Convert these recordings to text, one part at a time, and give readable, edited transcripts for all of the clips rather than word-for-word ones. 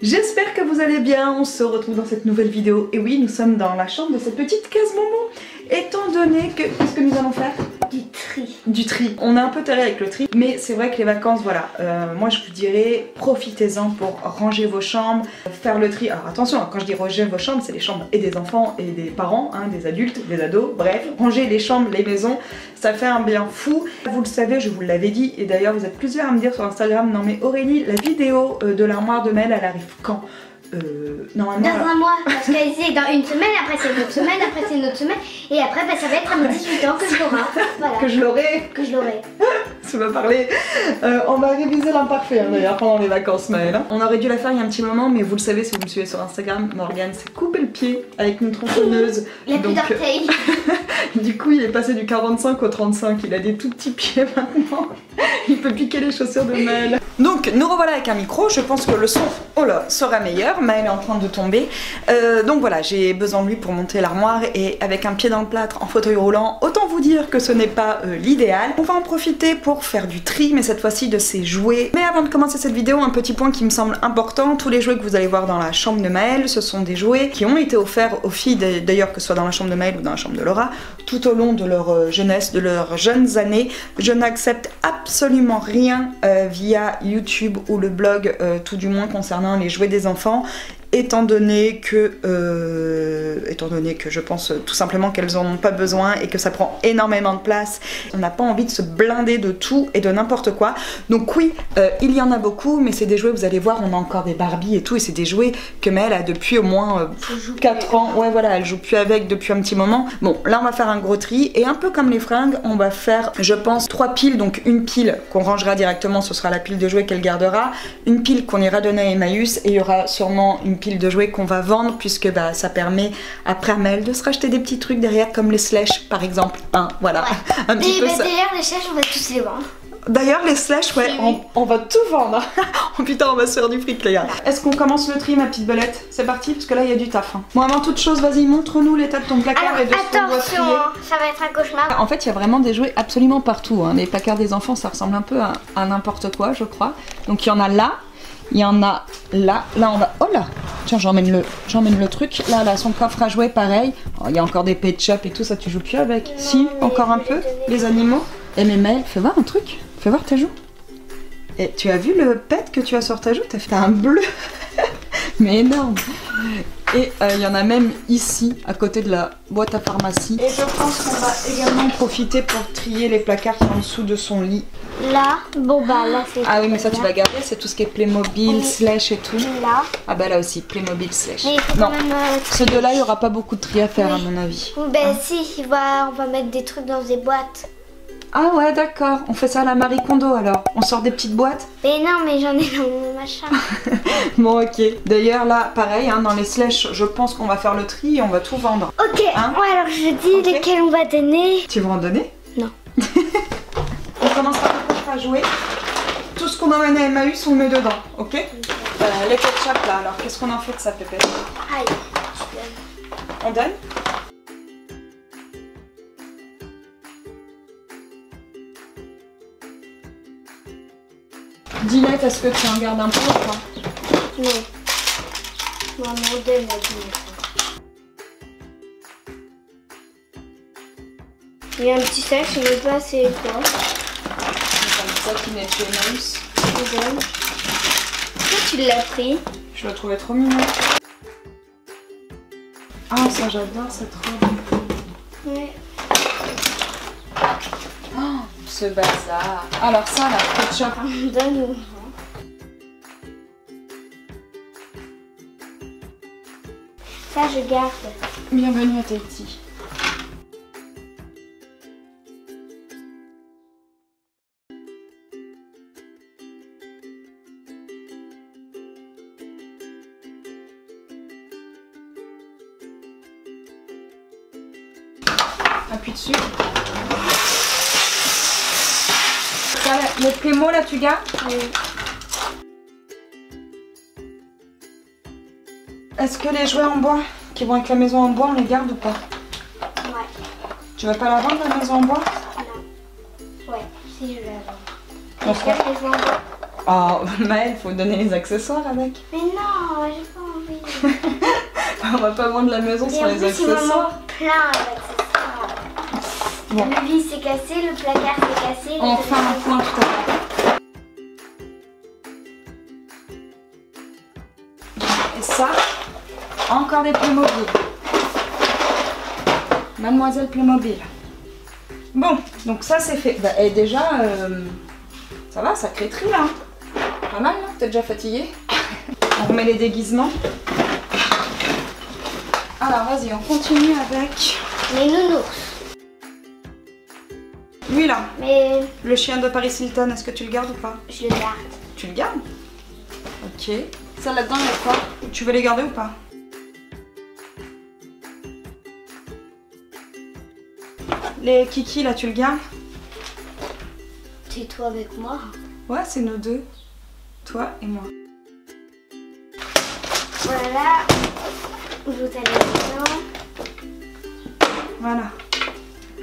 J'espère que vous allez bien, on se retrouve dans cette nouvelle vidéo. Et oui, nous sommes dans la chambre de cette petite case Momo. Étant donné que... Qu'est-ce que nous allons faire? Du tri. Du tri. On est un peu terré avec le tri, mais c'est vrai que les vacances, voilà. Moi je vous dirais, profitez-en pour ranger vos chambres, faire le tri. Alors attention, quand je dis ranger vos chambres, c'est les chambres et des enfants et des parents, hein, des adultes, des ados, bref. Ranger les chambres, les maisons, ça fait un bien fou. Vous le savez, je vous l'avais dit, et d'ailleurs vous êtes plusieurs à me dire sur Instagram, non mais Aurélie, la vidéo de l'armoire de Mel, elle arrive quand? Normalement... Dans un mois, parce qu'elle disait dans une semaine, après c'est une autre semaine, après c'est une autre semaine, et après bah, ça va être à mes 18 ans que je l'aurai. Voilà. Que je l'aurai. Que je l'aurai. Ça va parler. On va réviser l'imparfait hein, d'ailleurs pendant les vacances Maëlle. On aurait dû la faire il y a un petit moment, mais vous le savez si vous me suivez sur Instagram, Morgane s'est coupé le pied avec une tronçonneuse. Il a plus d'orteils. Du coup il est passé du 45 au 35, il a des tout petits pieds maintenant. Il peut piquer les chaussures de Maëlle. Donc nous revoilà avec un micro, je pense que le son, oh là, sera meilleur. Maëlle est en train de tomber. Donc voilà, j'ai besoin de lui pour monter l'armoire et avec un pied dans le plâtre en fauteuil roulant, autant vous dire que ce n'est pas l'idéal. On va en profiter pour faire du tri, mais cette fois-ci de ses jouets. Mais avant de commencer cette vidéo, un petit point qui me semble important, tous les jouets que vous allez voir dans la chambre de Maëlle, ce sont des jouets qui ont été offerts aux filles, d'ailleurs que ce soit dans la chambre de Maëlle ou dans la chambre de Laura, tout au long de leur jeunesse, de leurs jeunes années. Je n'accepte absolument rien via YouTube ou le blog, tout du moins concernant les jouets des enfants. Étant donné que je pense tout simplement qu'elles en ont pas besoin et que ça prend énormément de place. On n'a pas envie de se blinder de tout et de n'importe quoi. Donc oui, il y en a beaucoup, mais c'est des jouets, vous allez voir, on a encore des Barbie et tout, et c'est des jouets que Maëlle a depuis au moins 4 ans. Ouais voilà, elle joue plus avec depuis un petit moment. Bon, là on va faire un gros tri, et un peu comme les fringues, on va faire, je pense, 3 piles, donc une pile qu'on rangera directement, ce sera la pile de jouets qu'elle gardera, une pile qu'on ira donner à Emmaüs, et il y aura sûrement une pile de jouets qu'on va vendre, puisque bah, ça permet après à Maëlle de se racheter des petits trucs derrière, comme les slush par exemple, hein, voilà. Ouais. Un petit peu ça. D'ailleurs les chèches on va tous les vendre. D'ailleurs les slush, ouais, on va tout vendre. Oh putain, on va se faire du fric les gars. Est-ce qu'on commence le tri ma petite belette? C'est parti, parce que là il y a du taf. Hein. Bon, avant toute chose, vas-y, montre-nous l'état de ton placard. Alors, et de ce qu'on doit trier. Ça va être un cauchemar. En fait il y a vraiment des jouets absolument partout, hein. Les placards des enfants ça ressemble un peu à n'importe quoi je crois. Donc il y en a là. Il y en a là, on va... Oh là! Tiens, j'emmène le truc. Là, son coffre à jouets, pareil. Oh, il y a encore des pet shop et tout, ça tu joues plus avec? Non, si, encore un peu, les animaux. Et mais Maëlle, fais voir un truc. Fais voir ta joue. Et tu as vu le pet que tu as sur ta joue? T'as un bleu. Mais énorme. Et il y en a même ici, à côté de la boîte à pharmacie. Et je pense qu'on va également profiter pour trier les placards qui sont en dessous de son lit. Là, bon bah là c'est... Ah oui, mais ça tu vas garder, c'est tout ce qui est Playmobil, Slash et tout. Là. Ah bah là aussi, Playmobil, Slash. Non, ces deux-là, il n'y aura pas beaucoup de tri à faire à mon avis. Ben hein? Si, on va mettre des trucs dans des boîtes. Ah ouais, d'accord. On fait ça à la Marie Kondo alors. On sort des petites boîtes. Mais non, mais j'en ai dans mon machin. Bon, ok. D'ailleurs, là, pareil, hein, dans les slush, je pense qu'on va faire le tri et on va tout vendre. Ok, hein? Ouais, alors je dis lesquels on va donner. Tu veux en donner? Non. On commence par le coffre à jouer. Tout ce qu'on emmène à Emmaüs, on le met dedans, ok? Les ketchup là, alors qu'est-ce qu'on en fait de ça, Pépé? Allez, on donne? Dinette, est-ce que tu en gardes un peu ou pas? Non. Maman donne la dinette. Il y a un petit sac, je ne sais pas c'est quoi. C'est comme ça qui n'est chez Emmaüs. Pourquoi tu l'as pris? Je le trouvais trop mignon. Ah ça j'adore cette robe. Ouais. Oh, ce bazar. Alors ça la ketchup. Donne-nous. Ça je garde. Bienvenue à Tahiti. Appuie dessus. Ça, les Playmo là tu gardes? Oui. Est-ce que les jouets en bois qui vont avec la maison en bois, on les garde ou pas? Ouais. Tu vas pas la vendre la maison en bois? Non. Ouais, si je la vends. Pourquoi? Les jouets en bois. Oh, Maëlle, faut donner les accessoires avec. Mais non, j'ai pas envie. On va pas vendre la maison sans les accessoires. Plein d'accessoires. Bon. Le lit s'est cassé, le placard s'est cassé. Enfin un point tout à l'heure. Et ça, encore des Playmobil. Mademoiselle Playmobil. Bon, donc ça c'est fait. Bah, et déjà, ça va, ça crée là. Pas mal, non? T'es déjà fatiguée? On remet les déguisements. Alors vas-y, on continue avec... Les nounours. Lui là, Mais le chien de Paris Hilton, est-ce que tu le gardes ou pas? je le garde. Tu le gardes? Ok. Ça là-dedans, il y a quoi? Tu veux les garder ou pas? Les kikis là, tu le gardes? C'est toi avec moi. Ouais, c'est nous deux. Toi et moi. Voilà. Vous allez dedans. Voilà.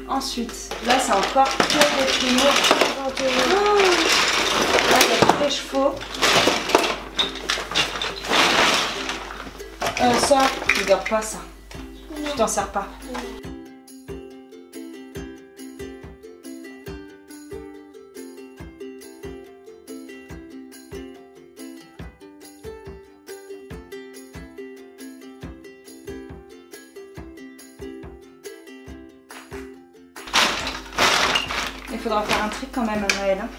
Ensuite, là c'est encore que des chevaux. Oh, là il y a tous les chevaux. Ça, tu gardes pas ça. Tu t'en sers pas. Il faudra faire un tri quand même à Noël. Hein.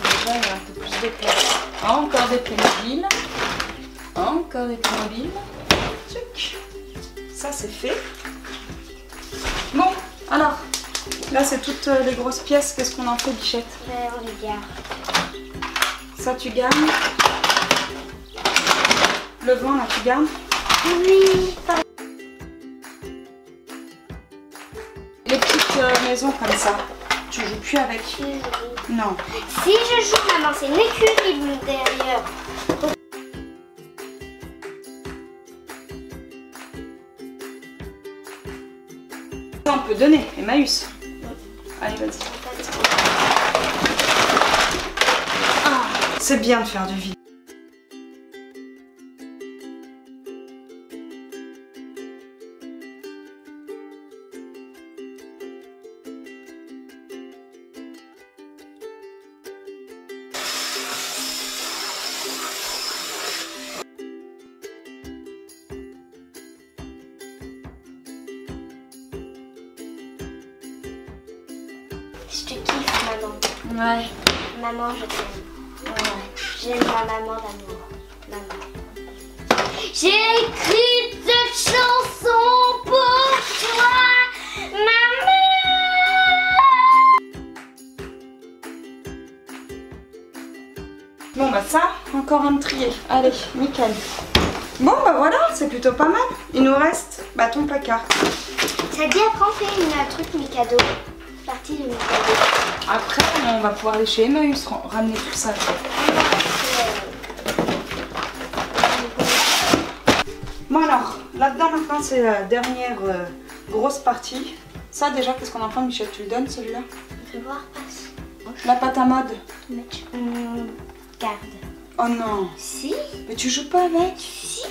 Déjà, il y a un peu plus de place. Encore des Playmobil. Encore des Playmobil. Tchuc. Ça, c'est fait. Bon, alors, là, c'est toutes les grosses pièces. Qu'est-ce qu'on en fait, Bichette? On les garde. Ça, tu gardes. Le vent, là, tu gardes. Oui, Les petites maisons comme ça, tu joues plus avec? Non. Si je joue, maman, c'est une écurie de l'intérieur. Ça, on peut donner, Emmaüs. Allez, vas-y. Ah, c'est bien de faire du vide. Je te kiffe, maman. Ouais. Maman, je t'aime. Ouais. J'aime ma maman d'amour. Maman. J'ai écrit cette chanson pour toi, maman. Bon bah ça, encore un de trier. Allez, nickel. Bon bah voilà, c'est plutôt pas mal. Il nous reste ton placard. Ça dit après on fait un truc Mikado. Partie de Mikado. Après, on va pouvoir aller chez Emmaüs ramener tout ça. Bon alors, là-dedans maintenant c'est la dernière grosse partie. Ça déjà, qu'est-ce qu'on en prend, Michel? Tu le donnes celui-là? Je vais voir, passe. La pâte à mode. Garde. Oh non. Si. Mais tu joues pas avec? Si.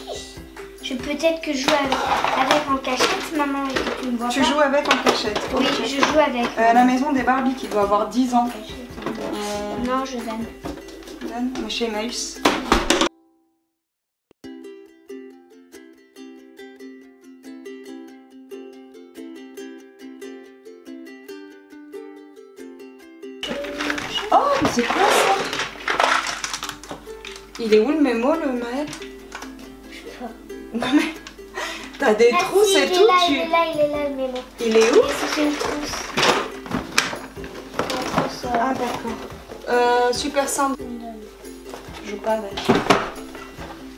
Peut-être que je joue avec en cachette, maman, et que tu me vois Tu pas. joues avec en cachette? Oui, Okay. je joue avec. À la maison des Barbie qui doit avoir 10 ans. Non, je donne. Donne, mais chez Emmaüs. Oh, mais c'est quoi ça? Il est où le mémo, le Maël? Je sais pas. Non mais, t'as des trousses et tout, il est là, le mémo. Il est où? C'est une trousse. Une trousse. Ah d'accord. Super simple. Je joue pas avec.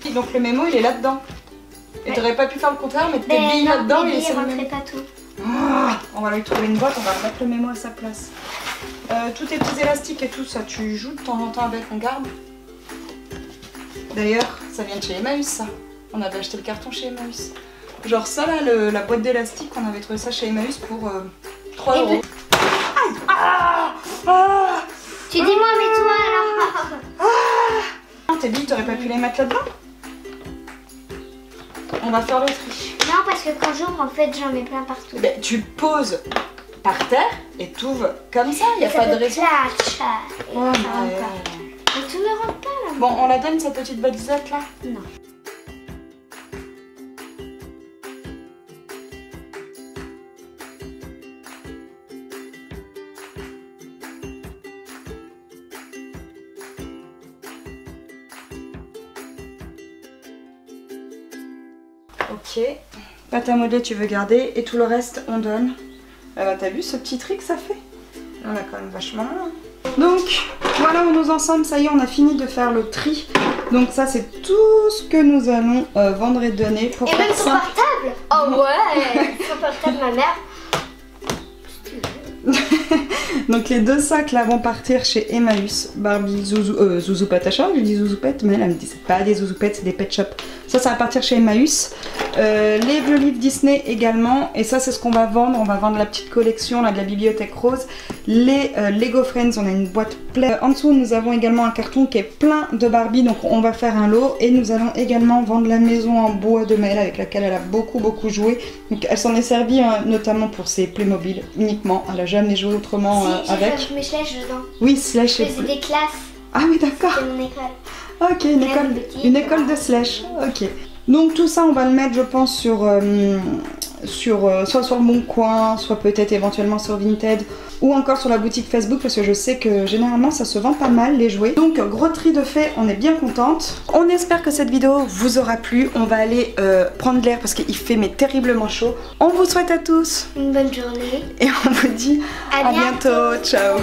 Et donc le mémo, il est là-dedans. Et t'aurais pas pu faire le contraire, mettre tes billes là-dedans et c'est le mémo. pas tout. Ah, on va lui trouver une boîte, on va remettre le mémo à sa place. Tous tes petits élastiques et tout ça, tu joues de temps en temps avec, on garde. D'ailleurs, ça vient de chez Emmaüs ça. On avait acheté le carton chez Emmaüs. Genre ça là, la boîte d'élastique, on avait trouvé ça chez Emmaüs pour 3 €. Aïe! Ah! Ah! Tu dis moi, mets-toi alors. Ah, t'as dit, t'aurais pas pu les mettre là-dedans? On va faire le tri. Non, parce que quand j'ouvre, en fait, j'en mets plein partout. Ben, tu poses par terre et t'ouvres comme ça, il n'y a pas de raison. Oh, Ouais. Et tout ne rentre pas là. Bon, on la donne cette petite valisette là? Non. Ok. Pâte à modeler tu veux garder et tout le reste on donne. Ah bah t'as vu ce petit trick que ça fait? On a quand même vachement loin. Donc voilà où nous en sommes, ça y est on a fini de faire le tri. Donc ça c'est tout ce que nous allons vendre et donner pour et faire même son ça. portable. Oh ouais. Son portable ma mère. Donc les 2 sacs là vont partir chez Emmaüs, Barbie, Zouzou, Zouzou Patacha, je dis Zouzoupettes, mais elle me dit c'est pas des Zouzoupettes, c'est des pet shop. Ça va partir chez Emmaüs. Les vieux livres Disney également, et ça c'est ce qu'on va vendre. On va vendre la petite collection là, de la bibliothèque rose. Les Lego Friends, on a une boîte pleine. En dessous nous avons également un carton qui est plein de Barbie, donc on va faire un lot. Et nous allons également vendre la maison en bois de Maëlle avec laquelle elle a beaucoup beaucoup joué. Donc elle s'en est servie notamment pour ses Playmobil uniquement, elle a jamais joué autrement si, avec. Je mets Slash dedans. Oui, Slash. Je faisais des classes. Ah oui d'accord. C'est mon école. Ok, une école de Slash. Ok. Donc tout ça on va le mettre je pense soit sur le Bon Coin, soit peut-être éventuellement sur Vinted ou encore sur la boutique Facebook parce que je sais que généralement ça se vend pas mal les jouets. Donc gros tri de fait, on est bien contente. On espère que cette vidéo vous aura plu. On va aller prendre l'air parce qu'il fait mais terriblement chaud. On vous souhaite à tous une bonne journée et on vous dit à bientôt. Ciao.